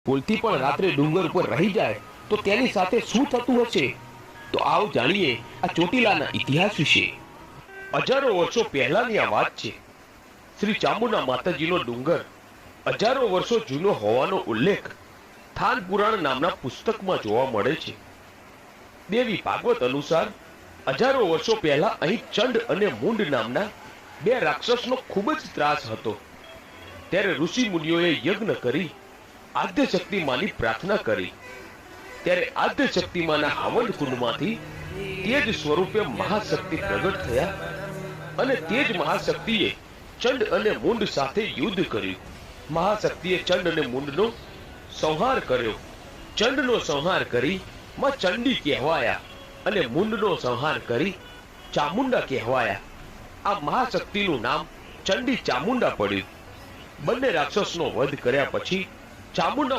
ભૂલથી પણ રાત્રે ડુંગર ઉપર રહી જાય તો તેની સાથે શું થતું હશે? તો આવો જાણીએ આ ચોટીલાના ઇતિહાસ વિશે। હજારો વર્ષો પહેલાની આ વાત છે। શ્રી ચામુંડા માતાજીનો ડુંગર હજારો વર્ષો જૂનો હોવાનો ઉલ્લેખ થાન પુરાણ નામના પુસ્તકમાં જોવા મળે છે। દેવી ભાગવત અનુસાર હજારો વર્ષો પહેલા અહીં ચંડ અને મુંડ નામના બે રાક્ષસનો ખૂબ જ ત્રાસ હતો। ત્યારે ઋષિ મુનિઓએ યજ્ઞ કરી આદ્ય શક્તિમાની પ્રાર્થના કરી। ત્યારે આદ્ય શક્તિમાના હવન કુંડમાંથી તેજ સ્વરૂપે મહાશક્તિ પ્રગટ થયા અને તેજ મહાશક્તિએ ચંડ અને મુંડ સાથે યુદ્ધ કર્યું। મહાશક્તિએ ચંડ અને મુંડનો સંહાર કર્યો। ચંડનો સંહાર કરી માં ચંડી કહેવાયા અને મુંડનો સંહાર કરી ચામુંડા કહેવાયા। આ મહાશક્તિનું નામ ચંડી ચામુંડા પડ્યું। બંને રાક્ષસનો વધ કર્યા પછી ચામુંડા